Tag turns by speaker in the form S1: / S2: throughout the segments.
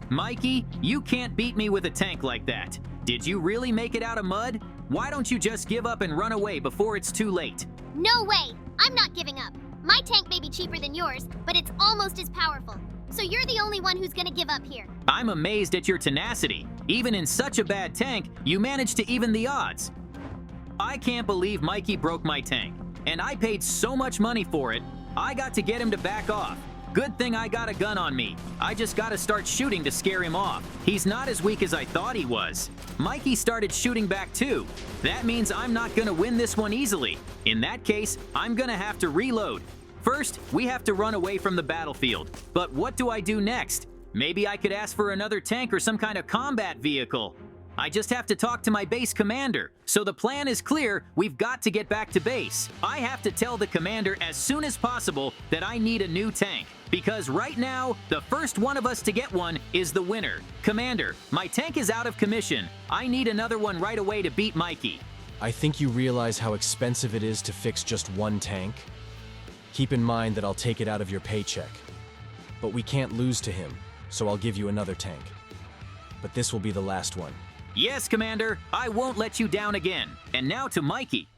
S1: Mikey, you can't beat me with a tank like that. Did you really make it out of mud? Why don't you just give up and run away before it's too late?
S2: No way! I'm not giving up. My tank may be cheaper than yours, but it's almost as powerful. So you're the only one who's gonna give up here.
S1: I'm amazed at your tenacity. Even in such a bad tank, you managed to even the odds. I can't believe Mikey broke my tank, and I paid so much money for it. I got to get him to back off. Good thing I got a gun on me. I just gotta start shooting to scare him off. He's not as weak as I thought he was. Mikey started shooting back too. That means I'm not gonna win this one easily. In that case, I'm gonna have to reload. First, we have to run away from the battlefield. But what do I do next? Maybe I could ask for another tank or some kind of combat vehicle. I just have to talk to my base commander. So the plan is clear, we've got to get back to base. I have to tell the commander as soon as possible that I need a new tank. Because right now, the first one of us to get one is the winner. Commander, my tank is out of commission. I need another one right away to beat Mikey.
S3: I think you realize how expensive it is to fix just one tank. Keep in mind that I'll take it out of your paycheck. But we can't lose to him, so I'll give you another tank. But this will be the last one.
S1: Yes, Commander, I won't let you down again. And now to Mikey.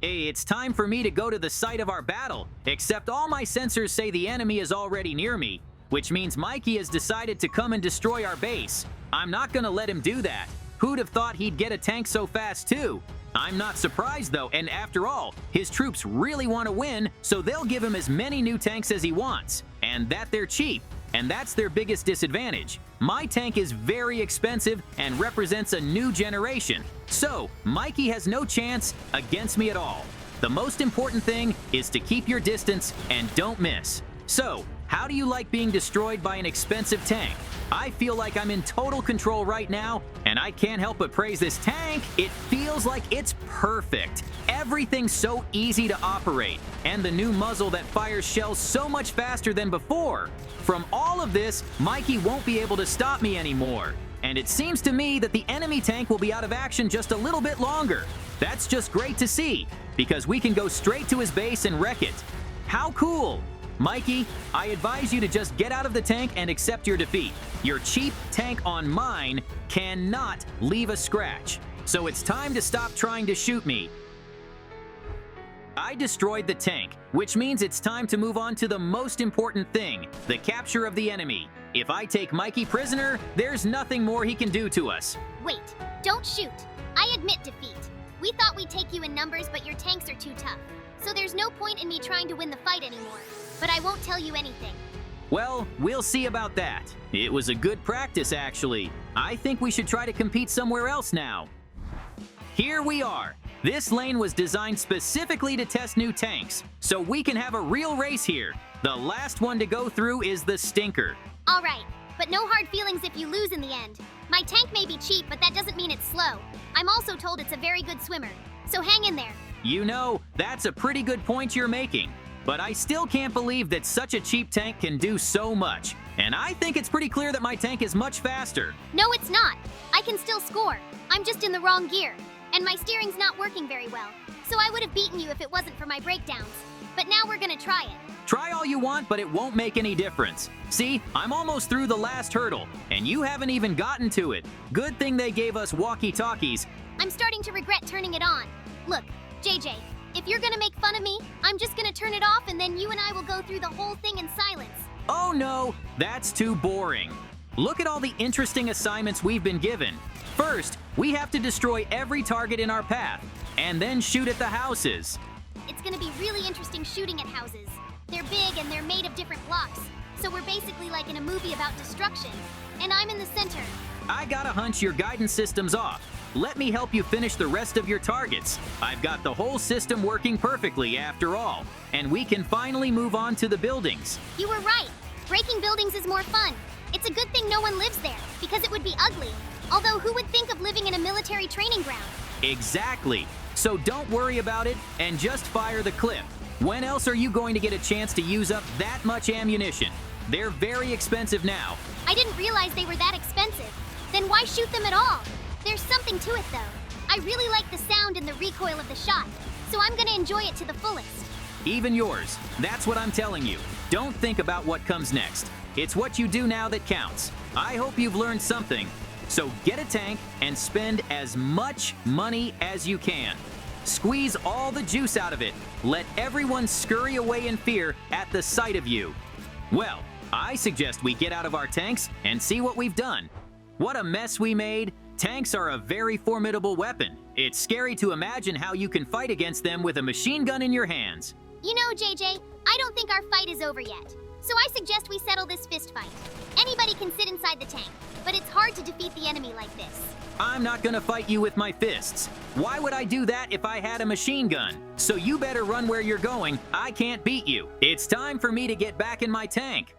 S1: Hey, it's time for me to go to the site of our battle, except all my sensors say the enemy is already near me, which means Mikey has decided to come and destroy our base. I'm not gonna let him do that. Who'd have thought he'd get a tank so fast too? I'm not surprised though, and after all, his troops really want to win, so they'll give him as many new tanks as he wants. And that they're cheap. And that's their biggest disadvantage. My tank is very expensive and represents a new generation. So, Mikey has no chance against me at all. The most important thing is to keep your distance and don't miss. So, how do you like being destroyed by an expensive tank? I feel like I'm in total control right now, and I can't help but praise this tank. It feels like it's perfect. Everything's so easy to operate, and the new muzzle that fires shells so much faster than before. From all of this, Mikey won't be able to stop me anymore. And it seems to me that the enemy tank will be out of action just a little bit longer. That's just great to see, because we can go straight to his base and wreck it. How cool! Mikey, I advise you to just get out of the tank and accept your defeat. Your cheap tank on mine cannot leave a scratch. So it's time to stop trying to shoot me. I destroyed the tank, which means it's time to move on to the most important thing, the capture of the enemy. If I take Mikey prisoner, there's nothing more he can do to us.
S2: Wait, don't shoot. I admit defeat. We thought we'd take you in numbers, but your tanks are too tough. So there's no point in me trying to win the fight anymore. But I won't tell you anything.
S1: Well, we'll see about that. It was a good practice, actually. I think we should try to compete somewhere else now. Here we are. This lane was designed specifically to test new tanks, so we can have a real race here. The last one to go through is the Stinker.
S2: All right, but no hard feelings if you lose in the end. My tank may be cheap, but that doesn't mean it's slow. I'm also told it's a very good swimmer, so hang in there.
S1: You know, that's a pretty good point you're making. But I still can't believe that such a cheap tank can do so much. And I think it's pretty clear that my tank is much faster.
S2: No, it's not. I can still score. I'm just in the wrong gear. And my steering's not working very well. So I would have beaten you if it wasn't for my breakdowns. But now we're gonna try it.
S1: Try all you want, but it won't make any difference. See, I'm almost through the last hurdle, and you haven't even gotten to it. Good thing they gave us walkie-talkies.
S2: I'm starting to regret turning it on. Look, JJ, if you're gonna make fun of me, I'm just gonna turn it off and then you and I will go through the whole thing in silence.
S1: Oh no, that's too boring. Look at all the interesting assignments we've been given. First, we have to destroy every target in our path, and then shoot at the houses.
S2: It's gonna be really interesting shooting at houses. They're big and they're made of different blocks, so we're basically like in a movie about destruction. And I'm in the center.
S1: I got a hunch your guidance system's off. Let me help you finish the rest of your targets. I've got the whole system working perfectly after all, and we can finally move on to the buildings.
S2: You were right. Breaking buildings is more fun. It's a good thing no one lives there, because it would be ugly. Although who would think of living in a military training ground?
S1: Exactly. So don't worry about it and just fire the clip. When else are you going to get a chance to use up that much ammunition? They're very expensive now.
S2: I didn't realize they were that expensive. Then why shoot them at all? There's something to it though. I really like the sound and the recoil of the shot, so I'm gonna enjoy it to the fullest.
S1: Even yours. That's what I'm telling you. Don't think about what comes next. It's what you do now that counts. I hope you've learned something. So get a tank and spend as much money as you can. Squeeze all the juice out of it. Let everyone scurry away in fear at the sight of you. Well, I suggest we get out of our tanks and see what we've done. What a mess we made. Tanks are a very formidable weapon. It's scary to imagine how you can fight against them with a machine gun in your hands.
S2: You know, JJ, I don't think our fight is over yet. So I suggest we settle this fist fight. Anybody can sit inside the tank, but it's hard to defeat the enemy like this.
S1: I'm not gonna fight you with my fists. Why would I do that if I had a machine gun? So you better run where you're going. I can't beat you. It's time for me to get back in my tank.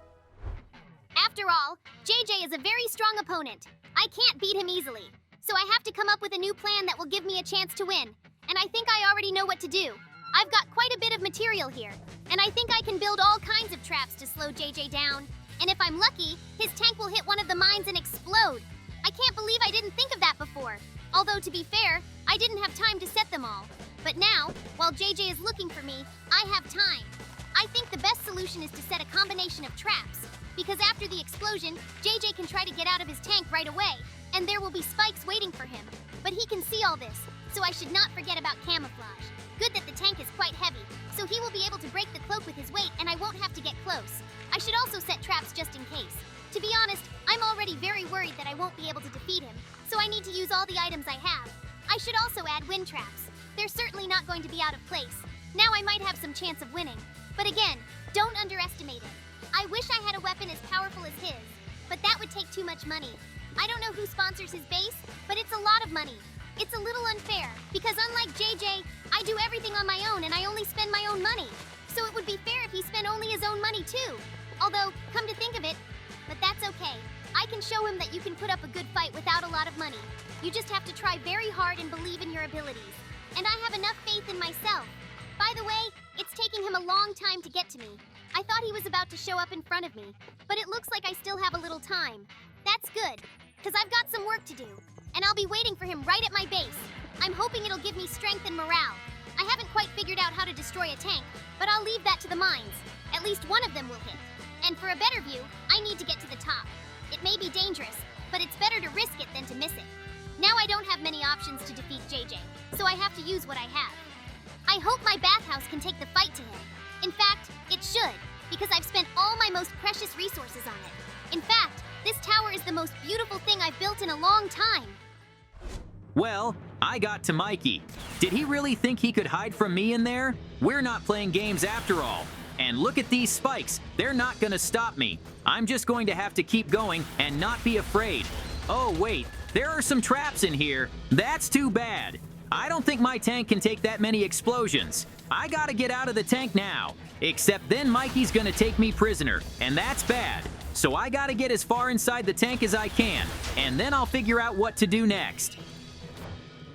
S2: After all, JJ is a very strong opponent. I can't beat him easily. So I have to come up with a new plan that will give me a chance to win. And I think I already know what to do. I've got quite a bit of material here, and I think I can build all kinds of traps to slow JJ down. And if I'm lucky, his tank will hit one of the mines and explode. I can't believe I didn't think of that before. Although, to be fair, I didn't have time to set them all. But now, while JJ is looking for me, I have time. I think the best solution is to set a combination of traps, because after the explosion, JJ can try to get out of his tank right away, and there will be spikes waiting for him. But he can see all this, so I should not forget about camouflage. Good that the tank is quite heavy, so he will be able to break the cloak with his weight and I won't have to get close. I should also set traps just in case. To be honest, I'm already very worried that I won't be able to defeat him, so I need to use all the items I have. I should also add wind traps. They're certainly not going to be out of place. Now I might have some chance of winning. But again, don't underestimate it. I wish I had a weapon as powerful as his, but that would take too much money. I don't know who sponsors his base, but it's a lot of money. It's a little unfair, because unlike JJ, I do everything on my own and I only spend my own money. So it would be fair if he spent only his own money too. Although, come to think of it, but that's okay. I can show him that you can put up a good fight without a lot of money. You just have to try very hard and believe in your abilities. And I have enough faith in myself. By the way, it's taking him a long time to get to me. I thought he was about to show up in front of me, but it looks like I still have a little time. That's good, because I've got some work to do. And I'll be waiting for him right at my base. I'm hoping it'll give me strength and morale. I haven't quite figured out how to destroy a tank, but I'll leave that to the mines. At least one of them will hit. And for a better view, I need to get to the top. It may be dangerous, but it's better to risk it than to miss it. Now I don't have many options to defeat JJ, so I have to use what I have. I hope my bathhouse can take the fight to him. In fact, it should, because I've spent all my most precious resources on it. In fact, this tower is the most beautiful thing I've built in a long time.
S1: Well, I got to Mikey. Did he really think he could hide from me in there? We're not playing games after all. And look at these spikes. They're not gonna stop me. I'm just going to have to keep going and not be afraid. Oh, wait. There are some traps in here. That's too bad. I don't think my tank can take that many explosions. I gotta get out of the tank now. Except then Mikey's gonna take me prisoner, and that's bad. So I gotta get as far inside the tank as I can, and then I'll figure out what to do next.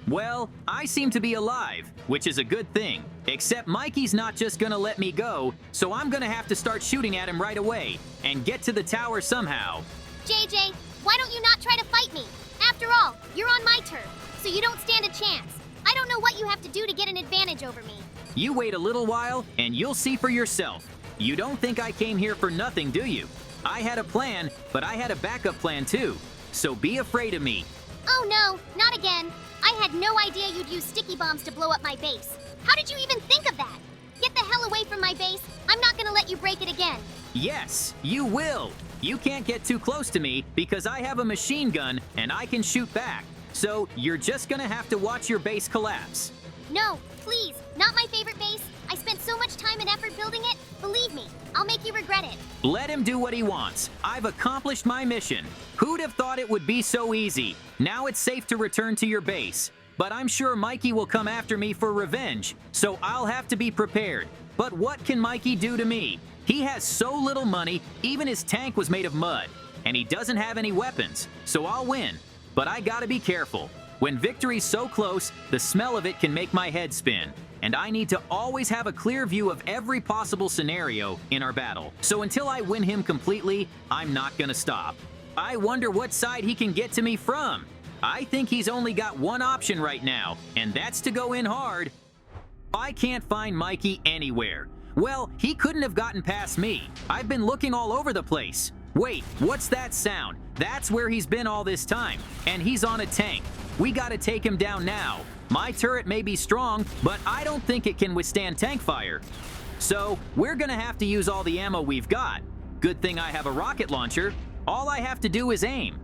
S1: Well, I seem to be alive, which is a good thing. Except Mikey's not just gonna let me go, so I'm gonna have to start shooting at him right away, and get to the tower somehow.
S2: JJ, why don't you not try to fight me? After all, you're on my turf, so you don't stand a chance. I don't know what you have to do to get an advantage over me.
S1: You wait a little while, and you'll see for yourself. You don't think I came here for nothing, do you? I had a plan, but I had a backup plan too. So be afraid of me.
S2: Oh no, not again. I had no idea you'd use sticky bombs to blow up my base. How did you even think of that? Get the hell away from my base. I'm not gonna let you break it again.
S1: Yes, you will. You can't get too close to me because I have a machine gun and I can shoot back. So you're just gonna have to watch your base collapse.
S2: No, please, not my favorite base. I spent so much time and effort building it. Believe me, I'll make you regret it.
S1: Let him do what he wants. I've accomplished my mission. Who'd have thought it would be so easy? Now it's safe to return to your base. But I'm sure Mikey will come after me for revenge, so I'll have to be prepared. But what can Mikey do to me? He has so little money, even his tank was made of mud. And he doesn't have any weapons, so I'll win. But I gotta be careful. When victory's so close, the smell of it can make my head spin. And I need to always have a clear view of every possible scenario in our battle. So until I win him completely, I'm not gonna stop. I wonder what side he can get to me from. I think he's only got one option right now, and that's to go in hard. I can't find Mikey anywhere. Well, he couldn't have gotten past me. I've been looking all over the place. Wait, what's that sound? That's where he's been all this time, and he's on a tank. We gotta take him down now. My turret may be strong, but I don't think it can withstand tank fire. So, we're gonna have to use all the ammo we've got. Good thing I have a rocket launcher. All I have to do is aim.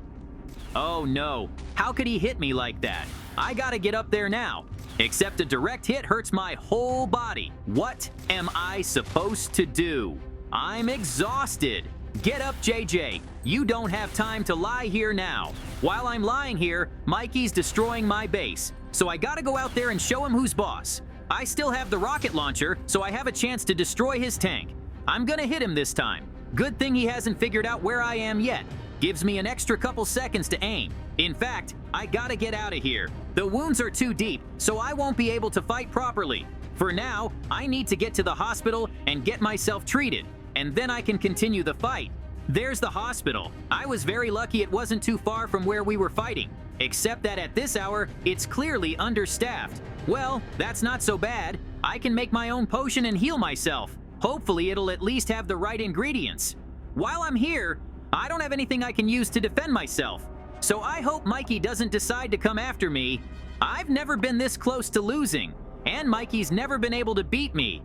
S1: Oh no, how could he hit me like that? I gotta get up there now. Except a direct hit hurts my whole body. What am I supposed to do? I'm exhausted. Get up, JJ. You don't have time to lie here now. While I'm lying here, Mikey's destroying my base. So I gotta go out there and show him who's boss. I still have the rocket launcher, so I have a chance to destroy his tank. I'm gonna hit him this time. Good thing he hasn't figured out where I am yet. Gives me an extra couple seconds to aim. In fact, I gotta get out of here. The wounds are too deep, so I won't be able to fight properly. For now, I need to get to the hospital and get myself treated, and then I can continue the fight. There's the hospital. I was very lucky it wasn't too far from where we were fighting, except that at this hour, it's clearly understaffed. Well, that's not so bad. I can make my own potion and heal myself. Hopefully, it'll at least have the right ingredients. While I'm here, I don't have anything I can use to defend myself. So I hope Mikey doesn't decide to come after me. I've never been this close to losing, and Mikey's never been able to beat me.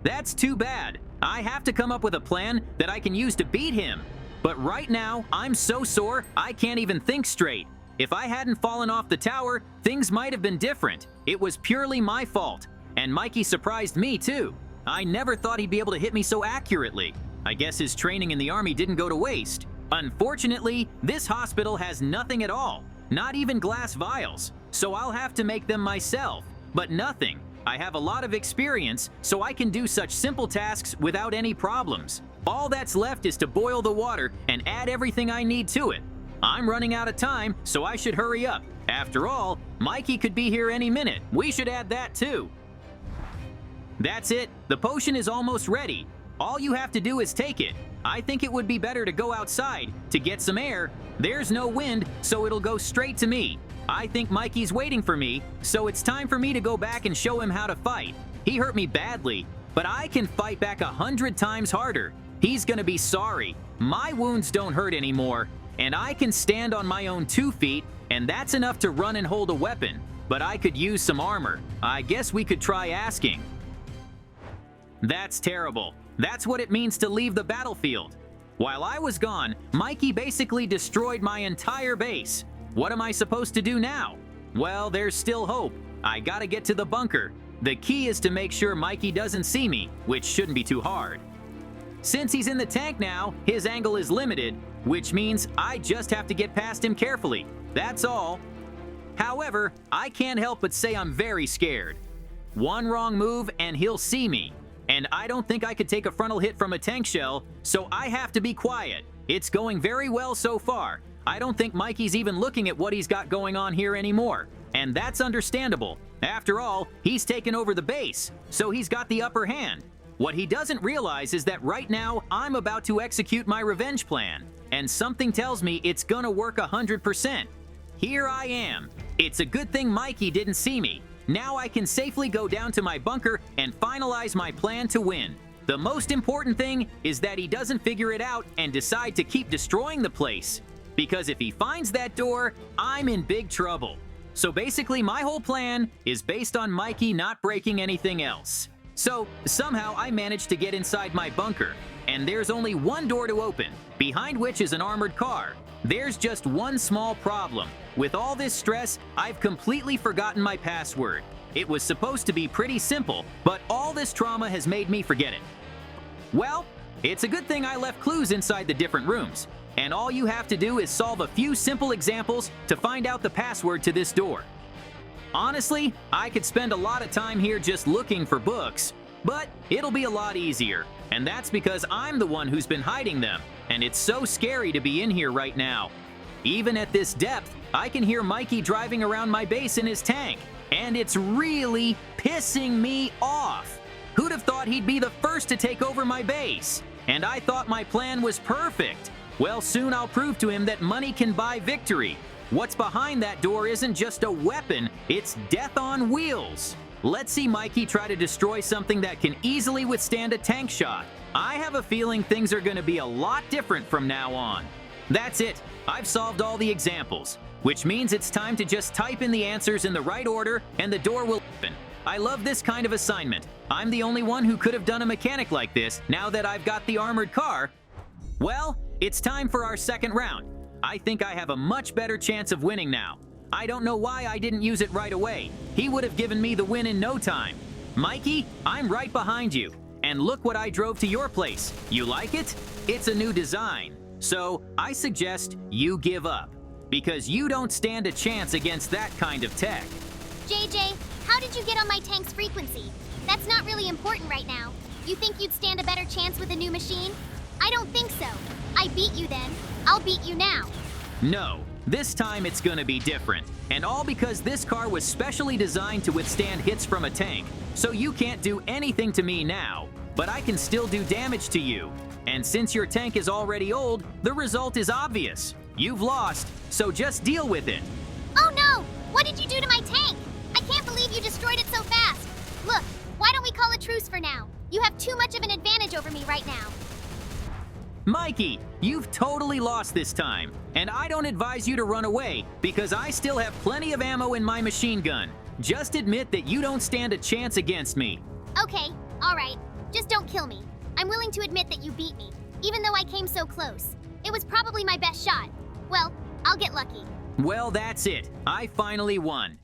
S1: That's too bad. I have to come up with a plan that I can use to beat him. But right now, I'm so sore, I can't even think straight. If I hadn't fallen off the tower, things might have been different. It was purely my fault. And Mikey surprised me too. I never thought he'd be able to hit me so accurately. I guess his training in the army didn't go to waste. Unfortunately, this hospital has nothing at all, not even glass vials, so I'll have to make them myself. But nothing. I have a lot of experience, so I can do such simple tasks without any problems. All that's left is to boil the water and add everything I need to it. I'm running out of time, so I should hurry up. After all, Mikey could be here any minute. We should add that too. That's it. The potion is almost ready. All you have to do is take it. I think it would be better to go outside to get some air. There's no wind, so it'll go straight to me. I think Mikey's waiting for me, so it's time for me to go back and show him how to fight. He hurt me badly, but I can fight back 100 times harder. He's gonna be sorry. My wounds don't hurt anymore, and I can stand on my own 2 feet, and that's enough to run and hold a weapon. But I could use some armor. I guess we could try asking. That's terrible. That's what it means to leave the battlefield. While I was gone, Mikey basically destroyed my entire base. What am I supposed to do now? Well, there's still hope. I gotta get to the bunker. The key is to make sure Mikey doesn't see me, which shouldn't be too hard. Since he's in the tank now, his angle is limited, which means I just have to get past him carefully. That's all. However, I can't help but say I'm very scared. One wrong move and he'll see me. And I don't think I could take a frontal hit from a tank shell, so I have to be quiet. It's going very well so far. I don't think Mikey's even looking at what he's got going on here anymore. And that's understandable. After all, he's taken over the base, so he's got the upper hand. What he doesn't realize is that right now, I'm about to execute my revenge plan. And something tells me it's gonna work 100%. Here I am. It's a good thing Mikey didn't see me. Now I can safely go down to my bunker and finalize my plan to win. The most important thing is that he doesn't figure it out and decide to keep destroying the place. Because if he finds that door, I'm in big trouble. So basically my whole plan is based on Mikey not breaking anything else. So somehow I managed to get inside my bunker, and there's only one door to open, behind which is an armored car. There's just one small problem. With all this stress, I've completely forgotten my password. It was supposed to be pretty simple, but all this trauma has made me forget it. Well, it's a good thing I left clues inside the different rooms, and all you have to do is solve a few simple examples to find out the password to this door. Honestly, I could spend a lot of time here just looking for books, but it'll be a lot easier, and that's because I'm the one who's been hiding them, and it's so scary to be in here right now. Even at this depth, I can hear Mikey driving around my base in his tank, and it's really pissing me off. Who'd have thought he'd be the first to take over my base? And I thought my plan was perfect. Well, soon I'll prove to him that money can buy victory. What's behind that door isn't just a weapon, it's death on wheels. Let's see Mikey try to destroy something that can easily withstand a tank shot. I have a feeling things are going to be a lot different from now on. That's it. I've solved all the examples, which means it's time to just type in the answers in the right order and the door will open. I love this kind of assignment. I'm the only one who could have done a mechanic like this now that I've got the armored car. Well, it's time for our second round. I think I have a much better chance of winning now. I don't know why I didn't use it right away. He would have given me the win in no time. Mikey, I'm right behind you. And look what I drove to your place. You like it? It's a new design. So I suggest you give up, because you don't stand a chance against that kind of tech.
S2: JJ, how did you get on my tank's frequency? That's not really important right now. You think you'd stand a better chance with a new machine? I don't think so. I beat you then. I'll beat you now.
S1: No, this time it's gonna be different. And all because this car was specially designed to withstand hits from a tank. So you can't do anything to me now, but I can still do damage to you. And since your tank is already old, the result is obvious. You've lost, so just deal with it.
S2: Oh no! What did you do to my tank? I can't believe you destroyed it so fast. Look, why don't we call a truce for now? You have too much of an advantage over me right now.
S1: Mikey, you've totally lost this time. And I don't advise you to run away, because I still have plenty of ammo in my machine gun. Just admit that you don't stand a chance against me.
S2: Okay, alright. Just don't kill me. I'm willing to admit that you beat me, even though I came so close. It was probably my best shot. Well, I'll get lucky.
S1: Well, that's it. I finally won.